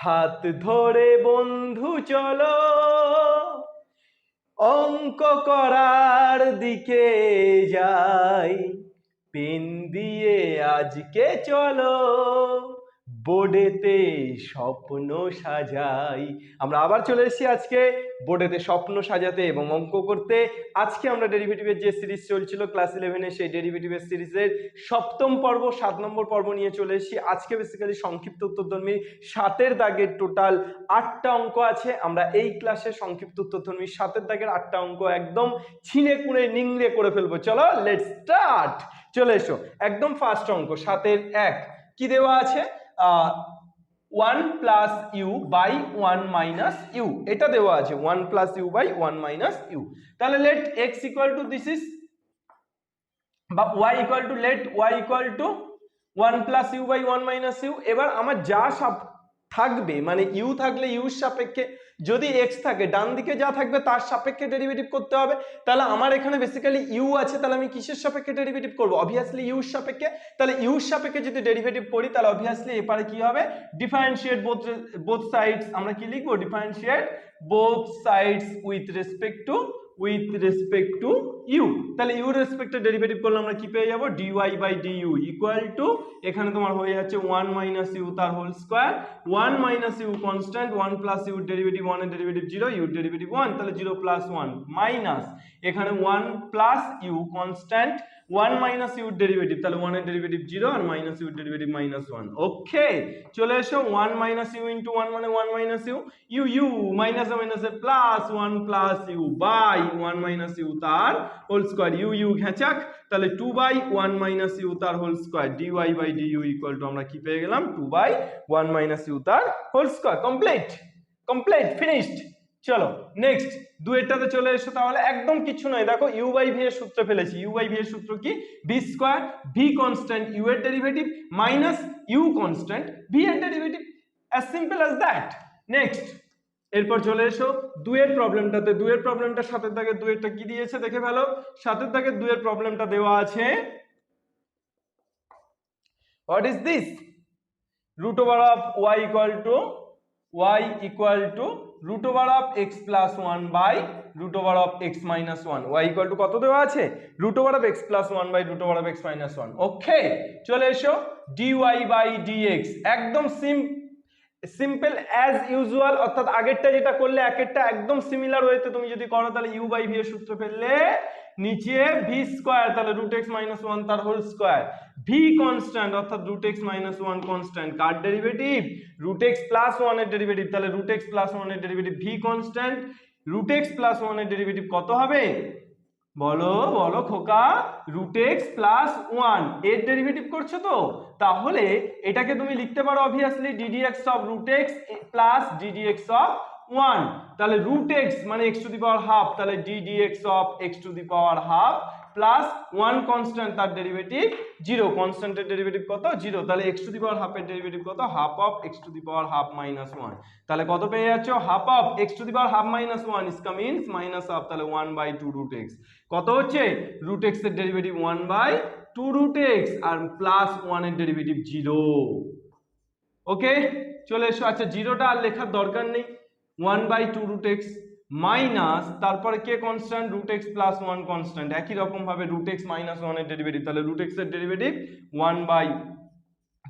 হাত ধরে বন্ধু চলো অঙ্ক করার দিকে যাই, পেন দিয়ে আজকে চলো বোর্ডেতে স্বপ্ন সাজাই। আমরা আবার চলে এসেছি আজকে বোর্ডেতে স্বপ্ন সাজাতে এবং অঙ্ক করতে। আজকে আমরা ডেরিভেটিভের যে সিরিজ চলছিল ক্লাস 11-এ, সেই ডেরিভেটিভের সিরিজের সপ্তম পর্ব 7 নম্বর পর্ব নিয়ে চলে এসেছি। আজকে বেসিক্যালি সংক্ষিপ্ত উত্তরধর্মী 7-এর দাগের টোটাল 8টা অঙ্ক আছে। আমরা এই ক্লাসে সংক্ষিপ্ত উত্তরধর্মী 7-এর দাগের 8টা অঙ্ক একদম ছিঁড়ে কুড়ে নিংড়ে করে ফেলবো। চলো লেটস স্টার্ট। চলে এসো, একদম ফার্স্ট অঙ্ক 7-এর 1 কি দেওয়া আছে, 1 plus U by 1 minus U, এটা দেওয়া আছে 1 plus U by 1 minus U. তাহলে let X equal to this is বা Y equal to let Y equal to 1 plus U by 1 minus U. এবার আমার যা থাকবে মানে ইউ থাকলে ইউর সাপেক্ষে, যদি এক্স থাকে ডান দিকে যা থাকবে তার সাপেক্ষে ডেরিভেটিভ করতে হবে। তাহলে আমার এখানে বেসিক্যালি ইউ আছে, তাহলে আমি কিসের সাপেক্ষে ডেরিভেটিভ করব? অবভিয়াসলি ইউর সাপেক্ষে। তাহলে ইউর সাপেক্ষে যদি ডেরিভেটিভ করি তাহলে অবভিয়াসলি এপারে কি হবে, ডিফারেন্সিয়েট বোথ সাইডস। আমরা কি লিখবো? Differentiate both sides with respect to U. তাহলে ইউর রেসপেক্টে ডেরিভেটিভ করলে আমরা কি পেয়ে যাবো, D Y by D U equal to, এখানে তোমার হয়ে যাচ্ছে 1 মাইনাস ইউ তার whole square, 1 minus U constant, 1 plus U derivative 1 এর ডেরিভেটিভ 0, ইউ ডেরিভেটিভ 1, তাহলে 0 প্লাস 1 মাইনাস এখানে 1 plus U constant, 1 minus U derivative, তাহলে 1 এর ডেরিভেটিভ 0 আর minus U derivative minus 1। Okay, চলে এসো 1 মাইনাস ইউ ইনটু 1 মানে 1 মাইনাস ইউ, ইউ মাইনাস মাইনাসে plus 1 plus U by 1 minus U তার হোল স্কয়ার, ইউ ঘেঁচাক, তাহলে 2 বাই 1 মাইনাস ইউ তার whole square, D Y by D U equal to আমরা কি পেয়ে গেলাম, 2 বাই 1 মাইনাস ইউ তার হোল স্কয়ার। Complete finished. চলো নেক্সট দুয়েরটাতে চলে এসো। তাহলে একদম কিছু নয়, দেখো ইউ বাই ভি এর সূত্র ফেলেছি। ইউ বাই ভি এর সূত্র কি, V square, V constant U এর derivative minus U constant V এর derivative, as simple as that. Next এরপর চলে এসো দুয়ের প্রবলেমটাতে। দুয়ের প্রবলেমটা 7-এর দাগের দুয়েরটা কি দিয়েছে দেখে ফেলো। 7-এর দাগের দুয়ের প্রবলেমটা দেওয়া আছে, what is this, root over of y equal to root over of x plus 1 by root over of x minus 1, y equal to কত দেওয়া আছে, root over of x plus 1 by root over of x minus 1। Okay, চলে এসো dy by dx, একদম simple as usual, অর্থাৎ আগেরটা যেটা করলে একেরটা একদম সিমিলার ওয়েতে তুমি যদি করো, তাহলে ইউ বাই ভি এর সূত্র ফেললে নিচে ভি স্কয়ার, তাহলে রুট এক্স মাইনাস 1 তার হোল স্কয়ার, ভি কনস্ট্যান্ট অর্থাৎ রুট এক্স মাইনাস 1 কনস্ট্যান্ট, কার ডেরিভেটিভ, রুট এক্স প্লাস 1 এর ডেরিভেটিভ, তাহলে রুট এক্স প্লাস 1 এর derivative V constant, root X plus 1 এর ডেরিভেটিভ কত হবে, বলো খোকা, রুট এক্স প্লাস 1 এর ডেরিভেটিভ করছো তো, তাহলে এটাকে তুমি লিখতে পারো obviously ddx of root X plus ddx of 1, তাহলে রুট এক্স মানে x to the power half, তাহলে ddx of x to the power half plus 1 constant তার ডেরিভেটিভ 0, কনস্ট্যান্টের ডেরিভেটিভ কত 0, তাহলে x to the power half এর derivative কত, half of x to the power half minus 1, তাহলে কত পেয়ে যাচ্ছ, half of x to the power half minus 1 is comings minus half, তাহলে 1 বাই 2 রুট এক্স, কত হচ্ছে রুট এক্স এর ডেরিভেটিভ 1 বাই 2 রুট এক্স আর প্লাস 1 এর ডেরিভেটিভ 0। ওকে, চলে এসো। আচ্ছা জিরোটা আর লেখার দরকার নেই, 1 বাই 2 রুট এক্স মাইনাস তারপরে কে constant, root X plus 1 constant, একই রকম ভাবে রুট এক্স মাইনাস 1 এর ডেরিভেটিভ, তাহলে রুট এক্স এর ডেরিভেটিভ 1 বাই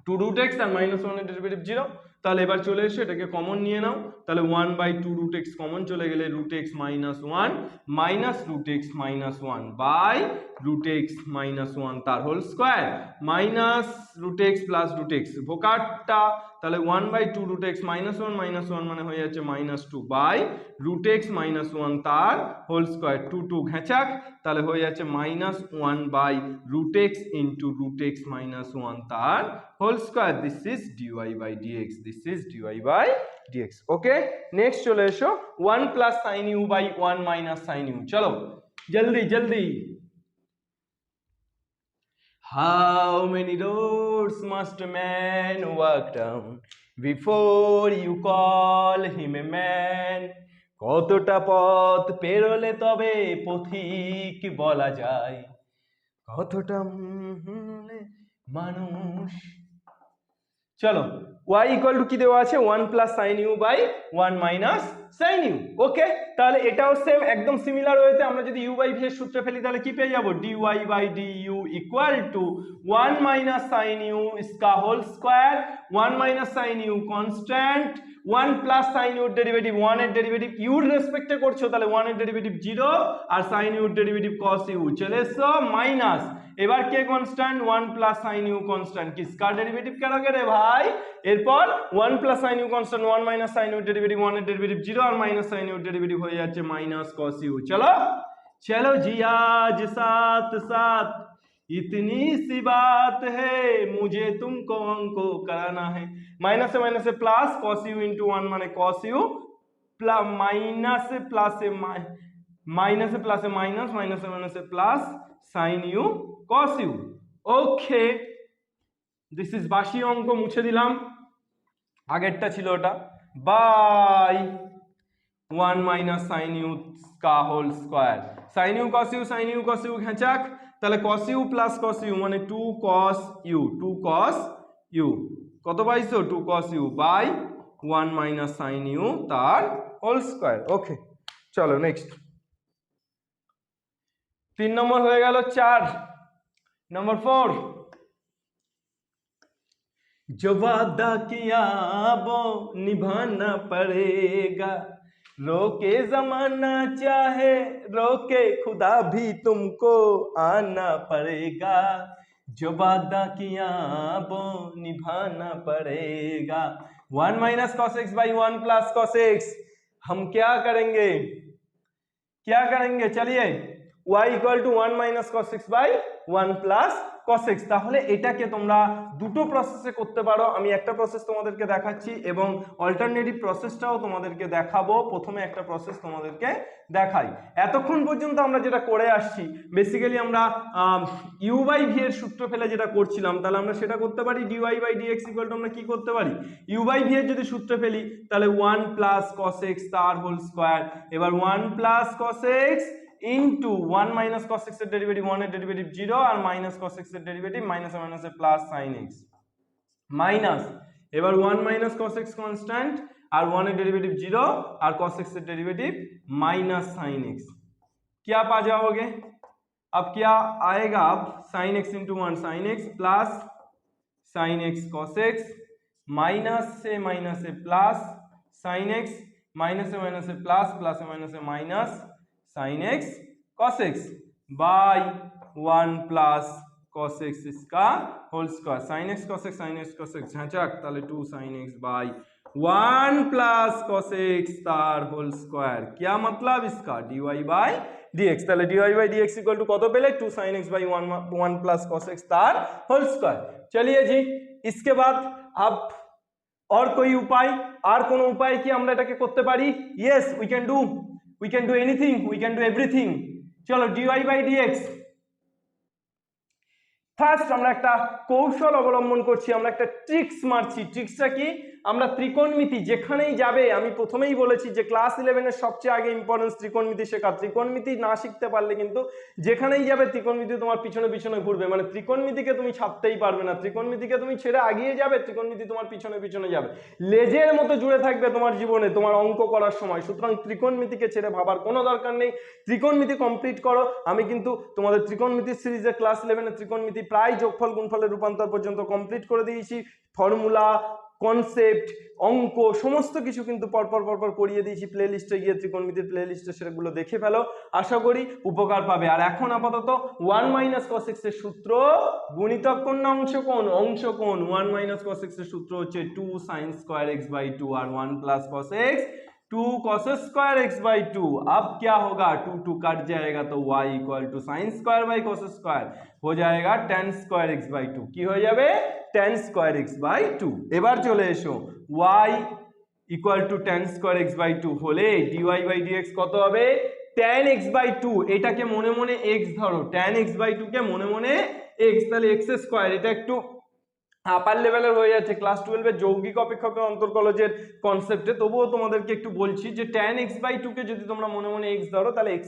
2 রুট এক্স আর মাইনাস 1 এর ডেরিভেটিভ 0। তাহলে এবার চলে এসো এটাকে কমন নিয়ে নাও, তাহলে 1 বাই 2 রুট এক্স কমন চলে গেলে root X minus 1 minus root X minus 1 by root X minus 1 তার whole square minus root X plus root X ভোকারটা, তাহলে 1 বাই 2 রুট এক্স মাইনাস 1 মানে হয়ে যাচ্ছে minus 2 by root X minus 1 তার whole square, 2 ঘেঁচাক, তাহলে হয়ে যাচ্ছে minus 1 by root X into root X minus 1 তার whole square, this is D Y by D X, this is D Y by D X. Okay, next চলে এসো 1 plus sine U by 1 minus sine U. চলো জলদি, how many roads must a man walk down before you call him a man, কতটা পথ পেরোলে তবে পথিক বলা যায়, কতটা মানুষ। চলো y ইকুয়াল টু কি দেওয়া আছে 1 plus sine U by 1 minus sine U. Okay, তাহলে এটাও সেম একদম সিমিলার ওয়েতে আমরা যদি ইউ বাই ভি এর সূত্র ফেলি তাহলে কি পেয়ে যাবো dy by du equal to 1 minus sine U इसका whole square 1 minus sine U constant 1 plus sine ইউর ডেরিভেটিভ 1 এর ডেরিভেটিভ ইউর রেসপেক্টে করছো তাহলে 1 এর ডেরিভেটিভ 0 আর সাইন ইউর ডেরিভেটিভ cos ইউ চলে এসো মাইনাস এবার কে constant 1 plus sine U constant কিসকা ডেরিভেটিভ কেন রে ভাই এরপর 1 plus sine U constant 1 minus sine U derivative 1 এর ডেরিভেটিভ 0 আর মাইনাস সাইন ইউ ডেরিভেটিভ হয়ে যাচ্ছে মাইনাস cos ইউ। চলো चलो जी आज साथ साथ इतनी सी बात है मुझे तुमको अंको कराना है माइनस से प्लस cos यू इंटू 1 माने cos यू प्लस माइनस से प्लस से माइनस से प्लस से माइनस से plus sin U cos U. Okay this is बाशी अंक मुছে দিলাম আগেরটা ছিল ওটা বাই 1 माइनस sin यू का whole square sin U cos U খেঁচাক তাহলে cos u প্লাস cos u মানে 2 cos u কত পাইছো 2 cos u by 1 minus sin u তার হোল স্কয়ার। ওকে চলো নেক্সট 3 নম্বর হয়ে গেল 4 नंबर 4 जो वादा किया वो निभाना पड़ेगा रोके जमाना चाहे रोके खुदा भी तुमको आना पड़ेगा जो वादा किया वो निभाना पड़ेगा 1 minus cos x by 1 plus cos x हम क्या करेंगे चलिए y equal to 1 minus cos x by 1 plus cos x তাহলে এটাকে তোমরা দুটো প্রসেসে করতে পারো আমি একটা প্রসেস তোমাদেরকে দেখাচ্ছি এবং অল্টারনেটিভ প্রসেসটাও তোমাদেরকে দেখাবো প্রথমে একটা প্রসেস তোমাদেরকে দেখাই এতক্ষণ পর্যন্ত আমরা যেটা করে আসছি বেসিক্যালি আমরা u বাই v এর সূত্র ফেলে যেটা করছিলাম তাহলে আমরা সেটা করতে পারি dy by dx equal to আমরা কি করতে পারি u বাই v এর যদি সূত্র ফেলি তাহলে 1 প্লাস cos x তার হোল স্কয়ার এবার 1 plus cos x into 1 minus cos x এর ডেরিভেটিভ 1 এর ডেরিভেটিভ 0 আর minus cos x এর ডেরিভেটিভ মাইনাস এ প্লাস sin x মাইনাস এবার 1 minus cos x कांस्टेंट और 1 এর ডেরিভেটিভ 0 और cos x এর ডেরিভেটিভ माइनस sin x क्या पा जाओगे अब क्या आएगा अब sin x into 1 sin x plus sin x cos x minus से प्लस sin x माइनस से प्लस से minus sin x cos x by 1 plus cos x इसका whole square sin x cos x झंझक ताले 2 sin x by 1 plus cos x तार whole square क्या मतलब इसका dy बाय dx ताले dy by dx equal to कत पेले 2 sin x by 1 plus cos x तार होल स्क्वायर। चलिए जी इसके बाद अब और कोई उपाय और कोनो उपाय কি আমরা এটাকে করতে পারি yes we can do anything we can do everything চলো dy by dx ফার্স্ট আমরা একটা কৌশল অবলম্বন করছি আমরা একটা ট্রিক্স মারছি ট্রিক্সটা কি আমরা ত্রিকোণমিতি যেখানেই যাবে আমি প্রথমেই বলেছি যে ক্লাস 11 এর সবচেয়ে আগে ইম্পর্টেন্স ত্রিকোণমিতি শেখা ত্রিকোণমিতি না শিখতে পারলে কিন্তু যেখানেই যাবে ত্রিকোণমিতি তোমার পিছনে ঘুরবে মানে ত্রিকোণমিতিকে তুমি ছাড়তেই পারবে না ত্রিকোণমিতিকে তুমি ছেড়ে আগিয়ে যাবে ত্রিকোণমিতি তোমার পিছনে যাবে লেজের মতো জুড়ে থাকবে তোমার জীবনে তোমার অঙ্ক করার সময় সুতরাং ত্রিকোণমিতিকে ছেড়ে ভাবার কোনো দরকার নেই ত্রিকোণমিতি কমপ্লিট করো আমি কিন্তু তোমাদের ত্রিকোণমিতির সিরিজে ক্লাস 11 এর ত্রিকোণমিতি প্রায় যোগফল গুণফলের রূপান্তর পর্যন্ত কমপ্লিট করে দিয়েছি ফর্মুলা কনসেপ্ট অঙ্ক সমস্ত কিছু কিন্তু পরপর করিয়ে দিয়েছি প্লে লিস্টে গিয়ে ত্রিকোণমিতির প্লে লিস্টে সেগুলো দেখে ফেলো আশা করি উপকার পাবে আর এখন আপাতত 1 মাইনাস cos x এর সূত্র গুণিতক কোণ না অংশ কোণ 1 মাইনাস cos x এর সূত্র হচ্ছে 2 sin স্কয়ার x বাই 2 আর 1 plus cos x 2 cos square x by 2 अब क्या होगा 2 कट जाएगा तो y equal to sin square by cos square हो जाएगा tan स्क्वायर x बाई 2 কি হয়ে যাবে tan স্কয়ার x বাই 2 এবার চলে এসো y equal to tan square x by 2 হলে dy বাই dx কত হবে tan x বাই 2 এটাকে মনে x ধরো tan x বাই 2 কে মনে x তাহলে x স্কয়ার এটা একটু আপার লেভেলের হয়ে যাচ্ছে ক্লাস 12 এর যৌগিক অপেক্ষকের অন্তর্কলজের কনসেপ্টে, তবুও তোমাদেরকে একটু বলছি যে tan x/2 কে যদি তোমরা মনে মনে x ধরো তাহলে x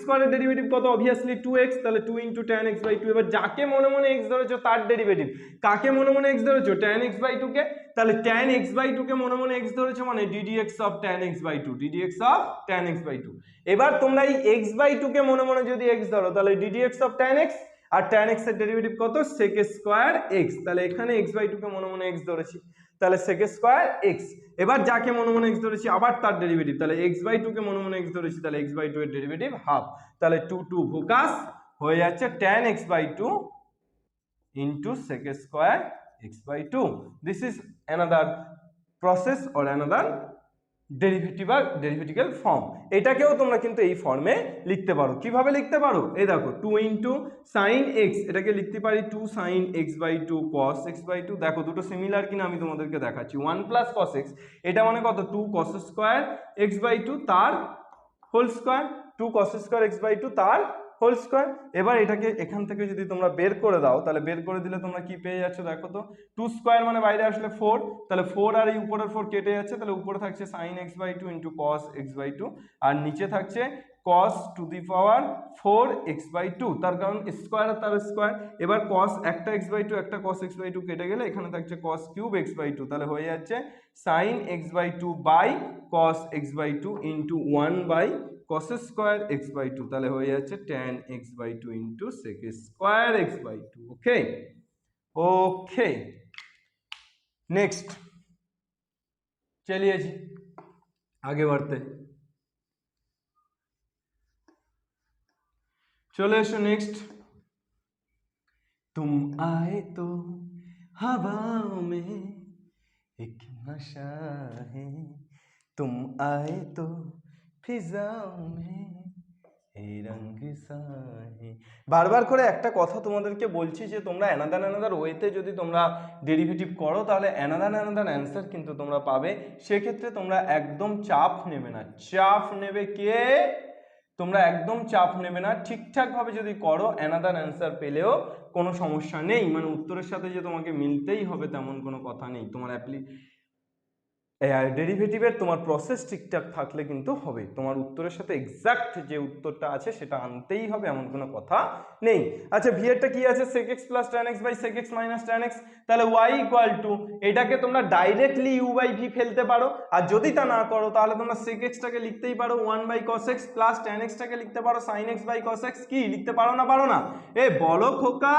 স্কয়ারের ডেরিভেটিভ কত? অবভিয়াসলি 2x, তাহলে 2 * tan x/2। এবার যাকে মনে মনে x ধরেছো তার ডেরিভেটিভ, কাকে মনে মনে x ধরেছো? tan x/2 কে, তাহলে tan x/2 কে মনে মনে x ধরেছো মানে ddx of tan x/2, ddx of tan x/2। এবার তোমরা এই x/2 কে মনে মনে যদি x ধরো তাহলে ddx of tan x, আর tan x এর ডেরিভেটিভ কত? sec স্কয়ার x, তাহলে এখানে x/2 কে মনে মনে x ধরেছি, তাহলে sec স্কয়ার x। এবার যাকে মনে মনে x ধরেছি আবার তার ডেরিভেটিভ, তাহলে x/2 কে মনে মনে x ধরেছি, তাহলে x/2 এর ডেরিভেটিভ হাফ, তাহলে 2 ফোকাস হয়ে যাচ্ছে tan x/2 into sec square x/2। This is another process or another ডেরিভেটিভাল ফর্ম। এটাকেও তোমরা কিন্তু এই ফর্মে লিখতে পারো। কিভাবে লিখতে পারো? এই দেখো 2 * sin x, এটাকে লিখতে পারি 2 sin x/2 cos x/2। দেখো দুটো সিমিলার কিনা আমি তোমাদেরকে দেখাচ্ছি। 1 + cos x, এটা মানে কত? 2 cos স্কয়ার x/2 তার whole square, 2 cos square x/2 তার হোল স্কয়ার। এবার এটাকে এখান থেকে যদি তোমরা বের করে দাও, তাহলে বের করে দিলে তোমরা কি পেয়ে যাচ্ছ দেখো তো, 2 স্কয়ার মানে বাইরে আসলে 4, তাহলে 4 আর এই উপরের 4 কেটে যাচ্ছে, তাহলে উপরে থাকছে sin x/2 * cos x/2, আর নিচে থাকছে cos two the power 4 x/2, তার কারণ স্কয়ার আর তার স্কয়ার। এবার cos একটা x/2 একটা cos x/2 কেটে গেলে এখানে থাকছে cos কিউব x/2, তাহলে হয়ে যাচ্ছে sin x/2 / cos x/2 * 1/cos square x/2, তাহলে হয়ে যাচ্ছে tan x/2 * sec square x/2। ওকে ओके, नेक्स्ट चलिए जी आगे बढ़ते। चलो एसो नेक्स्ट। तुम आए तो हवाओं में एक नशा है, तुम आए तो फिजाओं में বারবার করে একটা কথা তোমাদেরকে বলছি যে তোমরা অ্যানাদার ওয়েতে যদি তোমরা ডেরিভেটিভ করো তাহলে অ্যানাদার অ্যান্সার কিন্তু তোমরা পাবে। সেক্ষেত্রে তোমরা একদম চাপ নেবে না। চাপ নেবে কে? তোমরা একদম চাপ নেবে না। ঠিকঠাকভাবে যদি করো অ্যানাদার অ্যান্সার পেলেও কোনো সমস্যা নেই, মানে উত্তরের সাথে যে তোমাকে মিলতেই হবে তেমন কোনো কথা নেই। তোমার ডেরিভেটিভের তোমার প্রসেস ঠিকঠাক থাকলে কিন্তু হবে, তোমার উত্তরের সাথে এক্সাক্ট যে উত্তরটা আছে সেটা আনতেই হবে এমন কোনো কথা নেই। আচ্ছা ভি এরটা কি আছে? sec x + tan x / sec x - tan x, তাহলে y = এটাকে তোমরা ডাইরেক্টলি u/v ফেলতে পারো, আর যদি তা না করো তাহলে তোমরা sec x টাকে লিখতেই পারো 1/cos x + tan x টাকে লিখতে পারো sin x / cos x। কি লিখতে পারো না? পারো না? এ বলো খোকা,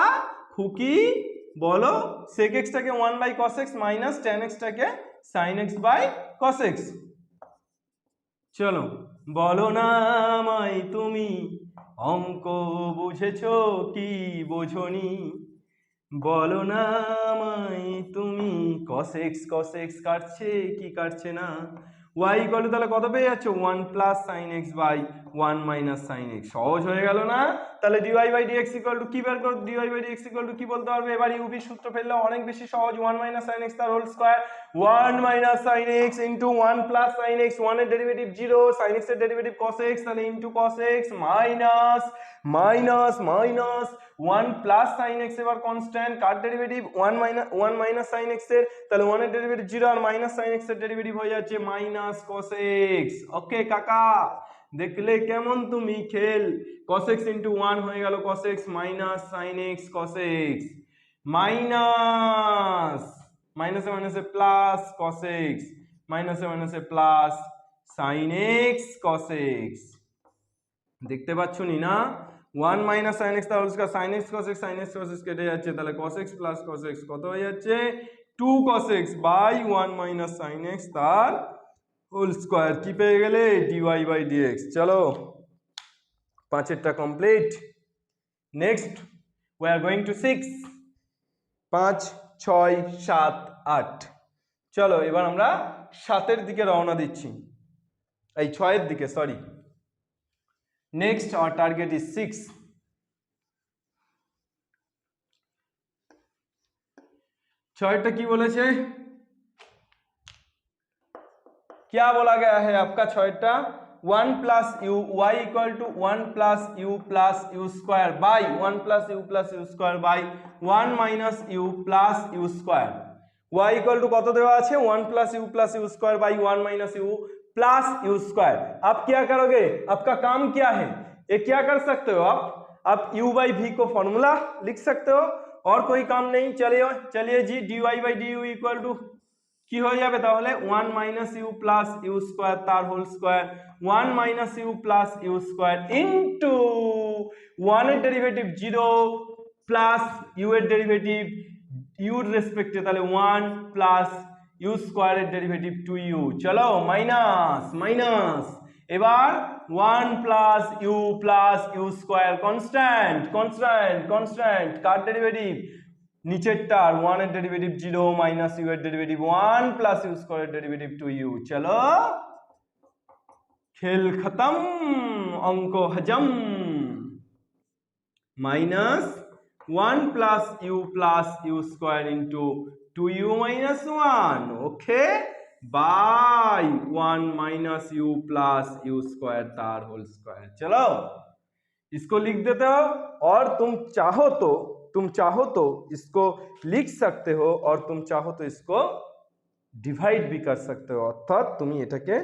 খুকি বলো। sec x টাকে 1/cos x - tan x টাকে sin x / cos x। চলো বলো না আমায় তুমি অঙ্ক বুঝেছো কি বোঝনি, বলো না আমায় তুমি cos x কাটছে কি কাটছে না। y = তাহলে কত পেয়ে যাচ্ছ? 1 + sin x / 1 - sin x। সহজ হয়ে গেল না? তাহলে dy/dx = কি বের করো? dy/dx = কি বলতে পারবে? এবার ইউভি সূত্র ফেললে অনেক বেশি সহজ। 1 - sin x তার whole square, 1 - sin x * 1 + sin x, 1 এর ডেরিভেটিভ 0, sin x এর ডেরিভেটিভ cos x, তাহলে cos x minus 1 + sin x, এবার কনস্ট্যান্ট কার ডেরিভেটিভ? 1 - sin x এর, তাহলে 1 এর ডেরিভেটিভ 0 আর sin x এর ডেরিভেটিভ হয়ে যাচ্ছে cos x। ওকে কাকা, দেখলে কেমন তুমি খেল? cos x * 1 হয়ে গেল cos x sin x cos x, মাইনাসে প্লাস cos x, মাইনাসে plus sin x cos x। দেখতে পাচ্ছ নি না? 1 - sin x তাহলে sin x cos x কেটে যাচ্ছে, তাহলে cos x + cos x কত হয়ে যাচ্ছে? 2 cos x / 1 - sin x তার হোল স্কয়ার। কি পেয়ে গেলে? dy/dx। চলো 5 এরটা complete. Next we are going to 6। 5 6 7 8। চলো এবার আমরা 7 এর দিকে রওনা দিচ্ছি, এই 6 এর দিকে, sorry. Next our target is 6। 6টা কি বলেছে? क्या बोला गया है आपका 6টা? 1 plus u, y equal to 1 plus u square by 1 plus u square by 1 minus u plus u square। y equal to कत देवा আছে 1 plus u square by 1 minus u plus u square। अब क्या करोगे, आपका काम क्या है, ये क्या कर सकते हो आप u by v को फॉर्मूला लिख सकते हो, और कोई काम नहीं। चलिए जी dy by du equal to কি হয়ে যাবে তাহলে 1 minus U plus U square তার whole square 1 minus U plus U square into 1 এর ডেরিভেটিভ 0 প্লাস ইউ এর ডেরিভেটিভ ইউ এর রেসপেক্টে, তাহলে 1 প্লাস ইউ স্কয়ারের ডেরিভেটিভ 2u। চলো মাইনাস মাইনাস, এবার 1 plus U square constant constant constant কার ডেরিভেটিভ নিচেরটার 1 এর ডেরিভেটিভ 0 মাইনাস ইউ এর ডেরিভেটিভ 1 প্লাস ইউ স্কয়ারের ডেরিভেটিভ 2u। চলো খেল খতম, অঙ্ক হজম। Minus 1 plus U square into 2u minus 1, okay, by 1 minus U plus U square तार होल स्क्वायर। चलो इसको लिख देते हो, और तुम चाहो तो इसको लिख सकते हो, और तुम चाहो तो इसको डिवाइड भी कर सकते हो, অর্থাৎ তুমি এটাকে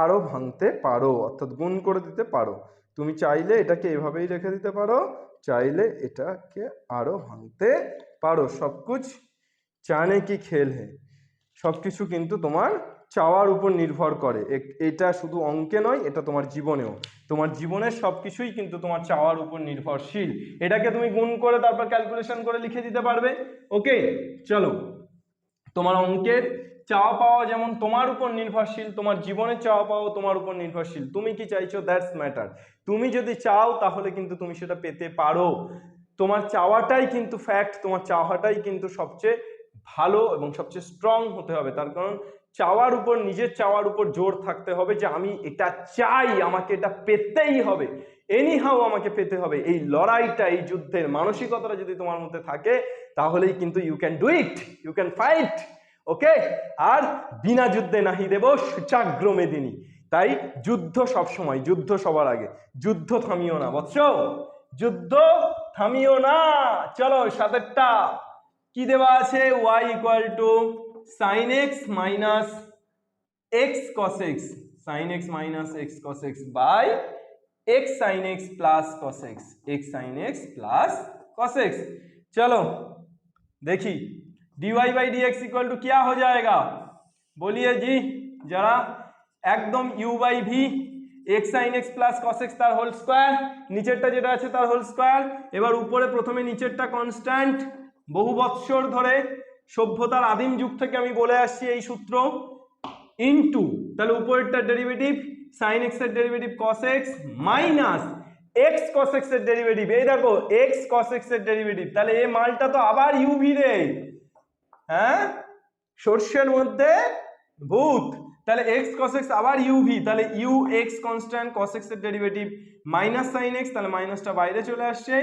আরো ভাঙতে পারো, অর্থাৎ গুণ করে দিতে পারো। তুমি চাইলে এটাকে এভাবেই রেখে দিতে পারো, চাইলে এটাকে আরো ভাঙতে পারো। সব कुछ চানে কি খেল হে, সবকিছু কিন্তু তোমার চাওয়ার উপর নির্ভর করে। এটা শুধু অঙ্কে নয়, এটা তোমার জীবনেও, তোমার জীবনের সবকিছুই কিন্তু তোমার চাওয়ার উপর নির্ভরশীল। এটাকে তুমি গুণ করে তারপর ক্যালকুলেশন করে লিখে দিতে পারবে। ওকে চলো, তোমার অঙ্কের চাওয়া পাওয়া যেমন তোমার উপর নির্ভরশীল, তোমার জীবনের চাওয়া পাওয়া তোমার উপর নির্ভরশীল। তুমি কি চাইছো দ্যাটস ম্যাটার। তুমি যদি চাও তাহলে কিন্তু তুমি সেটা পেতে পারো। তোমার চাওয়াটাই কিন্তু ফ্যাক্ট, তোমার চাওয়াটাই কিন্তু সবচেয়ে ভালো এবং সবচেয়ে স্ট্রং হতে হবে। তার কারণ চাওয়ার উপর, নিজের চাওয়ার উপর জোর থাকতে হবে যে আমি এটা চাই, আমাকে এটা পেতেই হবে, এনিহাও আমাকে পেতে হবে। এই লড়াইটা, এই যুদ্ধের মানসিকতাটা যদি তোমার মধ্যে থাকে তাহলেই কিন্তু you can do it, you can fight. Okay, আর বিনা যুদ্ধে নাহি দেব সূচাগ্র মেদিনী। তাই যুদ্ধ সবসময়, যুদ্ধ সবার আগে, যুদ্ধ থামিও না বৎস, যুদ্ধ থামিও না। চলো সাতেরটা কি দেওয়া আছে, y equal to sin x minus x cos x, sin x minus x cos x by x sin x plus cos x, x sin x plus cos x। चलो देखी dy by dx equal to क्या हो जाएगा, बोलिए जी जरा, একদম u by v x sin x plus cos x তার হোল স্কয়ার, নিচেরটা যেটা আছে তার হোল স্কয়ার। এবার উপরে প্রথমে নিচেরটা কনস্ট্যান্ট, বহু বৎসর ধরে সভ্যতার আদিম যুগ থেকে আমি বলে আসছি এই সূত্র, ইনটু তাহলে উপরেরটা ডেরিভেটিভ sin x এর derivative cos x minus x cos x এর ডেরিভেটিভ, এই দেখো x cos x এর ডেরিভেটিভ, তাহলে এই মালটা তো আবার uv রে, হ্যাঁ সর্ষের মধ্যে ভূত, তাহলে x cos x আবার uv, তাহলে u x constant cos x এর ডেরিভেটিভ মাইনাস sin x, তাহলে মাইনাসটা বাইরে চলে আসছে,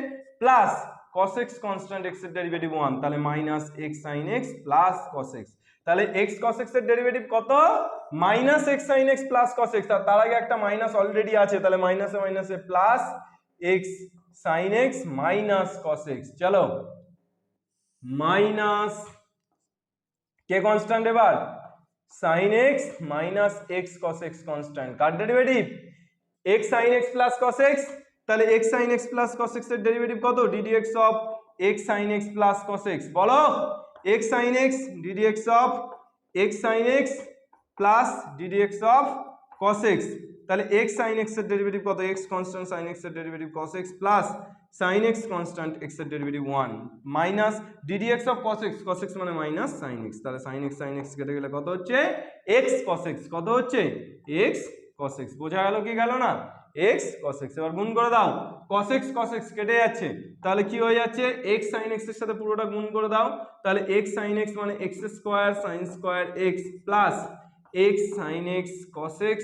plus cos x constant x এর ডেরিভেটিভ 1, তাহলে minus x sin x plus cos x, তাহলে x cos x এর ডেরিভেটিভ কত, minus x sin x plus cos x, তার আগে একটা মাইনাস অলরেডি আছে, তাহলে মাইনাসে মাইনাসে plus x sin x minus cos x। চলো মাইনাস কে কনস্ট্যান্ট, এবার sin x minus x cos x constant, কার derivative x sin x plus cos x, তাহলে x sin x plus cos x এর ডেরিভেটিভ কত, ddx of x sin x plus cos x, বলো x sin x ddx of x sin x plus ddx of cos x, তাহলে x sin x এর derivative কত, x constant sin x এর derivative cos x plus sin x constant x এর derivative 1 minus ddx of cos x মানে minus sin x, তাহলে sin x কেটে গেলে কত হচ্ছে x cos x, কত হচ্ছে x cos x, বোঝা গেল কি গেল না, x cos x। এবার গুণ করে দাও, cos x কেটে যাচ্ছে, তাহলে কি হয়ে যাচ্ছে x sin x এর সাথে পুরোটা গুণ করে দাও, তাহলে x sin x মানে x square sin square x plus x sin x cos x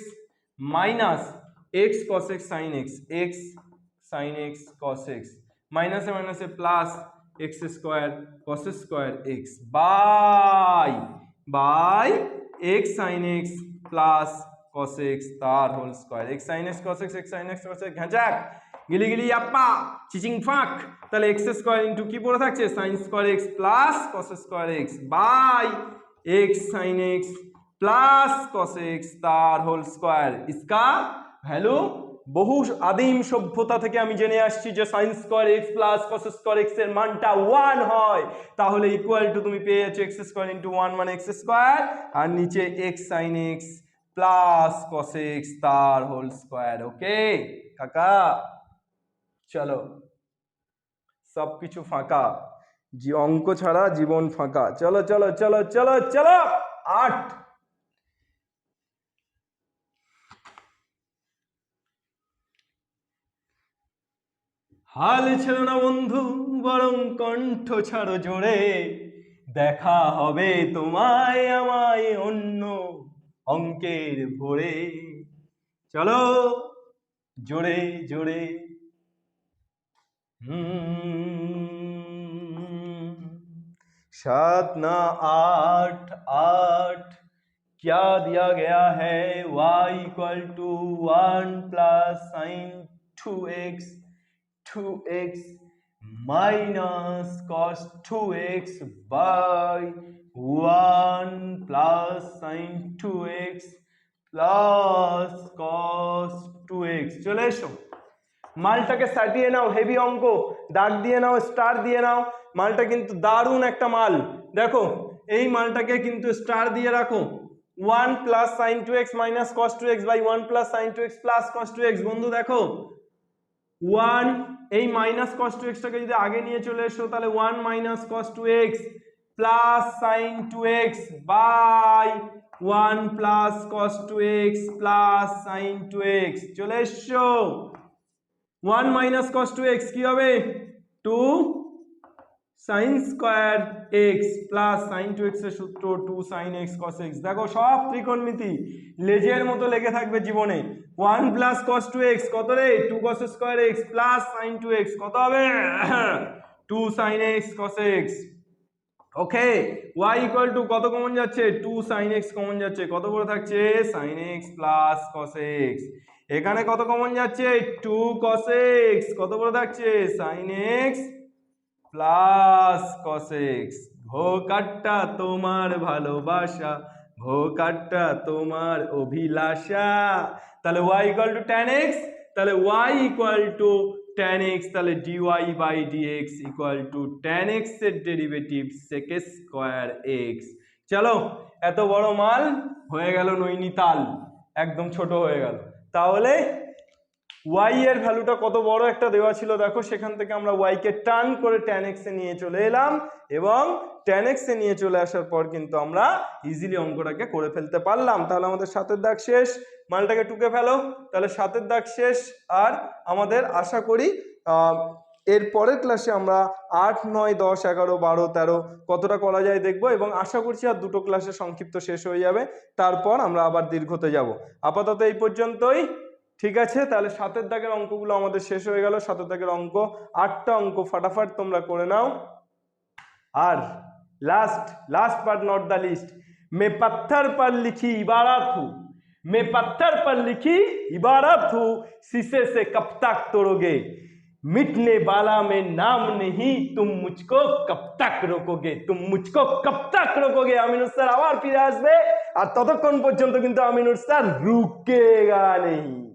minus x cos x sin x, x sin x cos x মাইনাসে মাইনাসে plus x square cos square x by x sin x plus cos x তার whole square x sin x cos x ঘ্যাঁচাক গিলি গিলি আপ্পা চিচিং ফাঁক তাহলে x square into কি পড়ে থাকছে sin square x plus cos square x by x sin x plus cos x তার হোল স্কয়ার इसका ভ্যালু বহু আদিম সভ্যতা থেকে আমি জেনে আসছি যে sin square x plus cos square x এর মানটা 1 হয় তাহলে ইকুয়াল টু তুমি পেয়ে যাচ্ছ x স্কয়ার ইনটু 1 মানে x স্কয়ার আর নিচে x sin x plus cos x তার হোল স্কয়ার ওকে কাকা চলো সবকিছু ফাঁকা অঙ্ক ছাড়া জীবন ফাঁকা চলো চলো চলো চলো চলো 8 হাল ছেড়ো না বন্ধু বরং কণ্ঠ ছাড়ো জোরে দেখা হবে তোমায় আমায় অন্য অঙ্কের ভোরে চলো জোরে জোরে 7 ना 8 8 क्या दिया गया है y equal to 1 plus sine 2x minus cos 2x by 1 plus sine 2x plus cos 2x চলে এসো মালটাকে সাটিয়ে নাও হেভি অঙ্ক দাগ দিয়ে নাও স্টার দিয়ে নাও মালটা কিন্তু দারুণ একটা মাল দেখো এই মালটাকে কিন্তু স্টার দিয়ে রাখো 1 plus sin 2x minus cos 2x by 1 plus sin 2x plus cos 2x বন্ধু দেখো 1 এই মাইনাস cos 2x টাকে যদি আগে নিয়ে চলে এসো তাহলে 1 minus cos 2x plus sin 2x by 1 plus cos 2x plus sin 2x চলে এসো 1 minus cos 2x কি হবে 2 sin square x plus sin 2x এর সূত্র 2 sin x cos x দেখো সব ত্রিকোণমিতি লেজের মতো লেগে থাকবে জীবনে 1 plus cos 2x কত রে 2 cos square x plus sin 2x কত হবে 2 sin x cos x okay y equal to কত কমন যাচ্ছে 2 sin x কমন যাচ্ছে কত পড়ে থাকছে sin x plus cos x এখানে কত কমন যাচ্ছে 2 cos x কত পড়ে থাকছে sin x plus cos x ভোকাট্টা তোমার ভালোবাসা ভোকাট্টা তোমার অভিলাষা তাহলে y equal to tan x তাহলে y equal to tan x তাহলে dy by dx equal to tan x এর ডেরিভেটিভ sec স্কয়ার x চলো এত বড় মাল হয়ে গেল নৈনিতাল একদম ছোট হয়ে গেল তাহলে y এর ভ্যালুটা কত বড় একটা দেওয়া ছিল দেখো সেখান থেকে আমরা y কে টার্ন করে tan x এ নিয়ে চলে এলাম এবং tan x এ নিয়ে চলে আসার পর কিন্তু আমরা ইজিলি অঙ্কটাকে করে ফেলতে পারলাম তাহলে আমাদের 7 এর দাগ শেষ মালটাকে টুকে ফেলো তাহলে 7 এর দাগ শেষ আর আমাদের আশা করি এর পরের ক্লাসে আমরা 8 9 10 11 12 13 কতটা করা যায় দেখবো এবং আশা করছি আর দুটো ক্লাসে সংক্ষিপ্ত শেষ হয়ে যাবে তারপর আমরা আবার দীর্ঘতে যাব আপাতত এই পর্যন্তই ঠিক আছে তাহলে 7 এর দাগের অঙ্কগুলো আমাদের শেষ হয়ে গেল 7 এর দাগের অঙ্ক 8টা অঙ্ক ফটাফট তোমরা করে নাও আর last but not the least मैं पत्थर पर लिखी इबारत हूँ शीशे से कब तक तोड़ोगे मिटने वाला मैं नाम नहीं तुम मुझको कब तक रोकोगे আমিনুর স্যার আবার ফিরে আসবে আর ততক্ষণ পর্যন্ত কিন্তু আমিনুর স্যার রুকেগা नहीं